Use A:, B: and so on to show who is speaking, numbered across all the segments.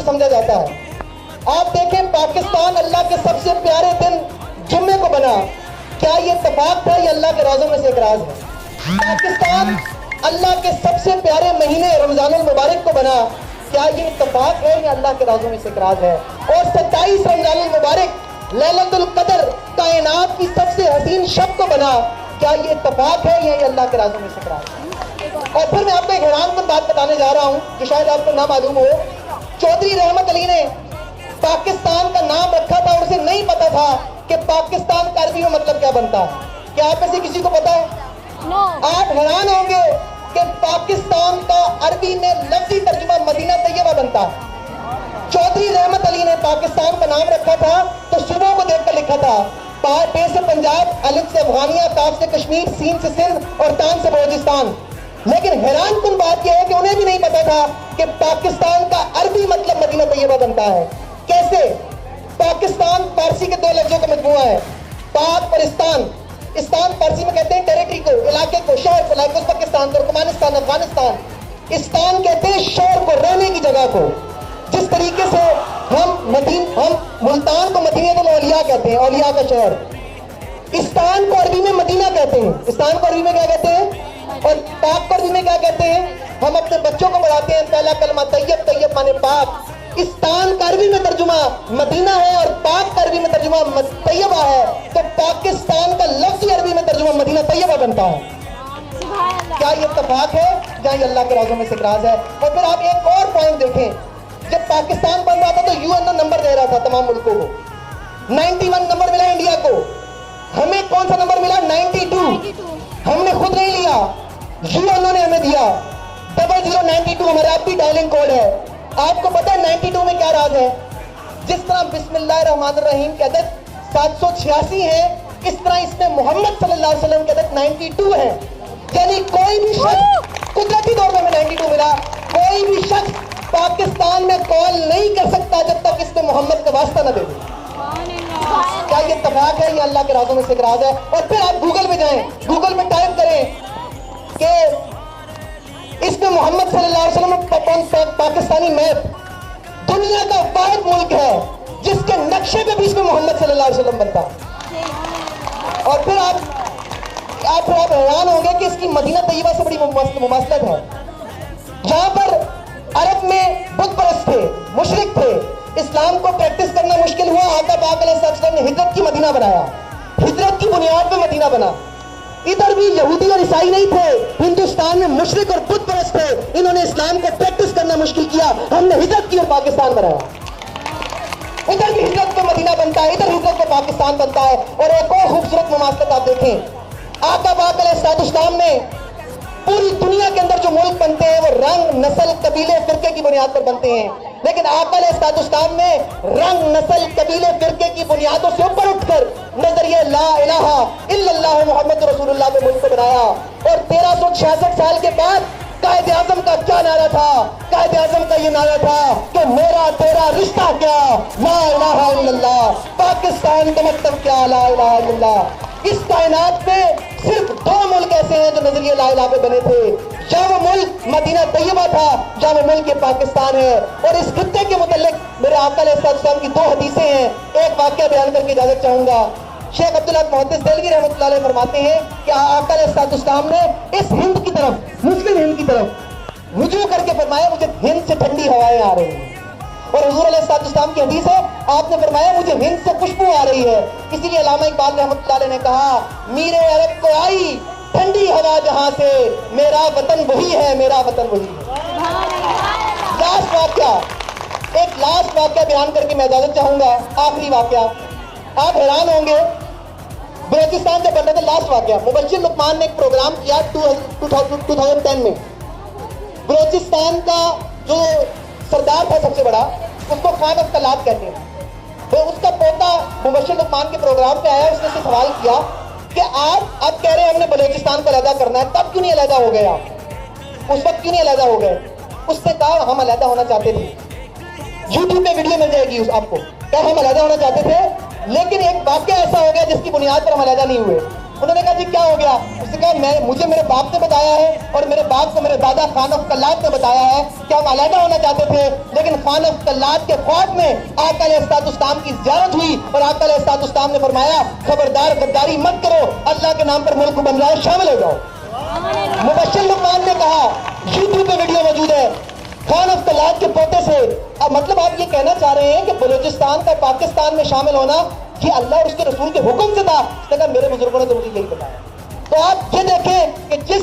A: समझा जाता है। आप देखें पाकिस्तान अल्लाह के सबसे प्यारे दिन जुम्मे को बना, क्या ये इत्तेफाक था या अल्लाह के राज़ों में से एक राज है? पाकिस्तान अल्लाह के सबसे प्यारे महीने रमजानुल मुबारक को बना, क्या ये इत्तेफाक है या अल्लाह के राज़ों में से एक राज है? और 27 रमजानुल मुबारक लैलतुल क़द्र कायनात की सबसे हसीन शब को बना, क्या ये इत्तेफाक है या ये अल्लाह के राज़ों में से एक राज है? और फिर मैं आपको एक हैरानकुन बात बताने जा रहा हूँ कि शायद आपको ना मालूम हो। चौधरी रहमत अली ने पाकिस्तान का नाम रखा था और उसे नहीं पता था कि पाकिस्तान का अरबी में मतलब क्या बनता है। क्या आप में से किसी को पता है? आप हैरान होंगे कि पाकिस्तान का अरबी में लफ्जी तर्जुमा मदीना तैयबा बनता है। चौधरी रहमत अली ने पाकिस्तान का नाम रखा था तो सूबों को देखकर लिखा था, पे से पंजाब, अलिफ से अफगानिया, काफ से कश्मीर, सीन से सिंध और तान से बलोचिस्तान। लेकिन हैरानकुन बात यह है कि उन्हें भी नहीं पता था कि पाकिस्तान का अरबी मतलब मदीना तैयबा बनता है। कैसे? पाकिस्तान फारसी के दो लफ्जों का मजमूआ है, पाक और इस्तान। इस्तान फारसी में कहते हैं टेरिटरी को, इलाके को, शहर को, like Uzbekistan, Turkmenistan, Afghanistan. Istan कहते हैं शहर को, रहने की जगह को। जिस तरीके से हम मुल्तान को मदीनतुल औलिया कहते हैं, औलिया का शहर। इस्तान को अरबी में मदीना कहते हैं। इस्तान को अरबी में क्या कहते हैं? और पाक को अरबी में क्या कहते हैं? हम अपने बच्चों को पढ़ाते हैं पहला कलमा तैयब, तैयब माने पाक। इस्तान का अरबी में तर्जुमा मदीना है और पाक का अरबी में तर्जुमा तैयबा है, तो पाकिस्तान का लफ्ज़ी अरबी में तर्जुमा मदीना तैयबा बनता है। क्या ये इत्तेफाक है या ये अल्लाह के राज़ों में से एक राज है? और फिर आप एक और पॉइंट देखें, जब पाकिस्तान बन रहा था तो यूएनओ नंबर दे रहा था तमाम मुल्कों को। 91 नंबर मिला इंडिया को, हमें कौन सा नंबर मिला? 92। हमने खुद नहीं लिया, यूएनओ ने हमें दिया। 0092 हमारा अब भी डायलिंग कोड है। आपको पता है 92 में क्या राज है? जिस तरह बिस्मिल्लाहिर्रहमानिर्रहीम की अदद 786 है, इस तरह इसमें मोहम्मद सल्लल्लाहु अलैहि वसल्लम की अदद 92 है। यानी कोई भी शख्स, कुदरती तौर पर हमें 92 मिला, कोई भी शख्स पाकिस्तान में कॉल नहीं कर सकता जब तक इसमें मोहम्मद का वास्ता न दे दे। क्या ये इत्तेफाक है या अल्लाह के राज़ों में से एक राज है? और फिर आप गूगल में जाएं, गूगल में टाइप करें कि इसमें मोहम्मद सल्लल्लाहु अलैहि वसल्लम पाकिस्तानी मैप, दुनिया का वाहिद मुल्क है जिसके नक्शे पे भी इसमें मोहम्मद सल्लल्लाहु अलैहि वसल्लम बनता है। और फिर आप हैरान होंगे कि इसकी मदीना तैयबा से बड़ी मुमासलत है। जहां पर अरब में बुत परस्त थे, मुशरिक थे, इस्लाम को प्रैक्टिस करना मुश्किल हुआ, आका पाक अलैहिस्सलाम ने हिजरत की मदीना बनाया, हिजरत की बुनियाद पे मदीना बना। इधर भी यहूदी और ईसाई नहीं थे, हिंदुस्तान में मुशरिक और बुत परस्त थे, इन्होंने इस्लाम को प्रैक्टिस करना मुश्किल किया, हमने हिजरत की और पाकिस्तान बनाया। इधर भी हिजरत पे मदीना बनता है, इधर हिजरत पे पाकिस्तान बनता है। और एक और खूबसूरत मुमासलत आप देखें, आका पाक अलैहिस्सलाम ने पूरी दुनिया के अंदर जो मुल्क बनते हैं वो रंग, नस्ल, कबीले, फिरके की बुनियाद पर बनते हैं, लेकिन आका अलैहिस्सलाम ने रंग, नस्ल, कबीले, फिरके की बुनियादों से ऊपर उठकर नजरिए ला इलाहा इल्लल्लाह मुहम्मद रसूलुल्लाह पे मुल्क को बनाया। और 1366 साल के बाद कायदे आज़म का क्या नारा था? कायदे आज़म का ये नारा था कि मेरा तेरा रिश्ता क्या, ला इलाहा इल्लल्लाह। पाकिस्तान का मतलब क्या? ला इलाहा इल्लल्लाह। इस कायनात में सिर्फ 2 मुल्क ऐसे हैं जो नजरिए ला इलाहा पे बने थे, या वो मुल्क मदीना तैयबा था, या वो मुल्क ये पाकिस्तान है। और इस खित्ते के मुतालिक मेरे आका अलैहिस्सलाम की 2 हदीसें हैं, एक वाक़या बयान करके इजाजत चाहूंगा। शेख अब्दुल हक मुहद्दिस देलवी रहमतुल्लाह अलैह फरमाते हैं कि आका अलैहिस्सलाम ने इस हिंद की तरफ, मुस्लिम हिंद की तरफ रुजू करके फरमाया, मुझे हिंद से ठंडी हवाएं आ रही हैं। और हुजूर अलैहिस्सलाम की हदीस है, आपने फरमाया मुझे हिंद से खुशबू आ रही है। इसीलिए अल्लामा इकबाल रहमतुल्लाह अलैह ने कहा, मीरे अरब को आई ठंडी हवा जहां से, मेरा वतन वही है, मेरा वतन वही है। लास्ट वाक्या, एक लास्ट वाक्या बयान करके मैं इजाजत चाहूंगा, आखिरी वाक्या। आप हैरान होंगे, बलोचिस्तान से बनने का लास्ट वाक्या, मुबश्शिर लुकमान ने एक प्रोग्राम किया 2010 में। बलोचिस्तान का जो सरदार था सबसे बड़ा, उसको खान अफ्तलात कहते हैं, तो उसका पोता मुबश्शिर लुकमान के प्रोग्राम पे आया, उसने सवाल किया कि आप अब कह रहे हैं हमने बलोचिस्तान को अलहदा करना है, तब क्यों नहीं अलहदा हो गए आप? उस वक्त क्यों नहीं अलहदा हो गए? उसने कहा हम अलहदा होना चाहते थे, यूट्यूब पे वीडियो मिल जाएगी आपको, क्या हम अलहदा होना चाहते थे, लेकिन एक वाक्या ऐसा हो गया जिसकी बुनियाद पर हम अलहदा नहीं हुए। انہوں نے کہا جی کیا ہو گیا؟ اس نے کہا مجھے میرے باپ نے بتایا ہے اور میرے باپ کو میرے دادا خان آف کلات نے بتایا ہے کہ ہم علیحدہ ہونا چاہتے تھے، لیکن خان آف کلات کے خواب میں آقا علیہ السلام کی زیارت ہوئی اور آقا علیہ السلام نے فرمایا خبردار غداری مت کرو، اللہ کے نام پر ملک بن رہا ہے، شامل ہو جاؤ۔ مبشر لقمان نے کہا، یوٹیوب پہ ویڈیو موجود ہے، خان آف کلات کے پوتے سے، اب مطلب آپ یہ کہنا چاہ رہے ہیں کہ بلوچستان کا پاکستان میں شامل ہونا یہ اللہ اور اس کے رسول کے حکم سے تھا؟ اس نے کہا میرے بزرگوں نے تو مجھے یہی بتایا۔ تو آپ یہ دیکھیں کہ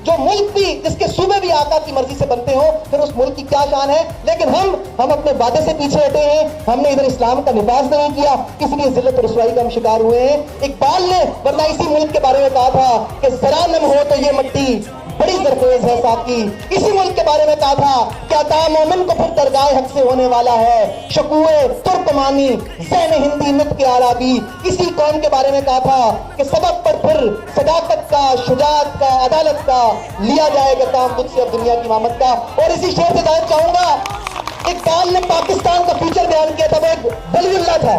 A: جو ملک بھی جس کے صوبے بھی آقا کی مرضی سے بنتے ہوں، پھر اس ملک کی کیا شان ہے، لیکن ہم اپنے وعدے سے پیچھے ہٹے ہیں، ہم نے ادھر اسلام کا نفاذ نہیں کیا، اس لیے ذلت اور رسوائی کا ہم شکار ہوئے ہیں۔ اقبال نے ورنہ اسی ملک کے بارے میں کہا تھا کہ ذرا نم ہو تو یہ مٹی بڑی زرخیز ہے ساقی، اسی ملک کے بارے میں کہا تھا کہ عطا مومن کو پھر درگاہ حق سے ہونے والا ہے، شکوے ترکمانی ذہن ہندی نطق عربی، اسی قوم کے بارے میں کہا تھا کہ سبق پر پھر صداقت کا، شجاعت کا، عدالت کا لیا جائے گا کام خود سے اب دنیا کی امامت کا۔ اور اسی شعر سے جاننا چاہوں گا، اقبال نے پاکستان کا فیوچر بیان کیا تھا، وہ ایک ولی اللہ تھا،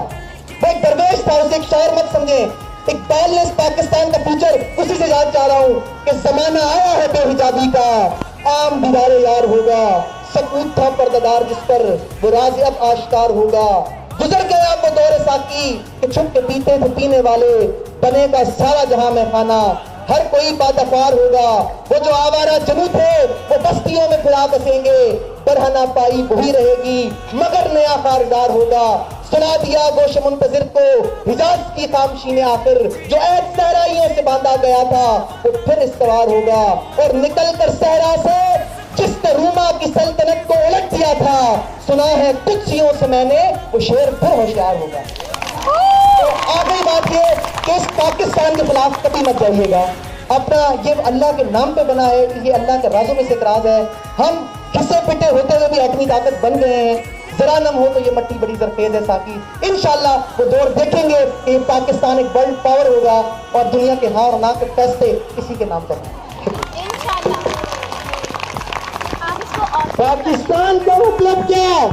A: وہ ایک درویش تھا، اسے ایک شاعر مت سمجھیں۔ اقبال نے اس پاکستان کا فیوچر اسی سے یاد چاہ رہا ہوں کہ زمانہ آیا ہے بے حجابی کا، عام دیدار یار ہوگا، سکوت تھا پردہ جس پر وہ راز اب آشکار ہوگا، گزر گیا وہ دور ساقی کہ چھپ کے پیتے تھے پینے والے، بنے گا سارا جہاں میں خانہ، ہر کوئی بادفار ہوگا، وہ جو آوارہ جنو تھے وہ بستیوں میں پھرا بسیں گے، برہنہ پائی وہی رہے گی مگر نیا خاردار ہوگا، سنا دیا گوش منتظر کو حجاز کی خاموشی نے آخر، جو عہد صحرائیوں سے باندھا گیا تھا وہ پھر استوار ہوگا، اور نکل کر صحرا سے جس نے روما کی سلطنت کو الٹ دیا تھا، سنا ہے قدسیوں سے میں نے وہ شعر پھر ہوشیار ہوگا۔ تو آخری بات یہ کہ اس پاکستان کے خلاف کبھی مت جائیے گا، اپنا یہ اللہ کے نام پہ بنا ہے، یہ اللہ کے رازوں میں سے ایک راز ہے، ہم کسے پٹے ہوتے ہوئے بھی ایٹمی طاقت بن گئے ہیں، ذرا نم ہو تو یہ مٹی بڑی زرخیز ہے ساقی، انشاءاللہ وہ دور دیکھیں گے کہ یہ پاکستان ایک ورلڈ پاور ہوگا اور دنیا کے ہاں اور نہ کے فیصلے اسی کے نام پر پاکستان کا مطلب کیا؟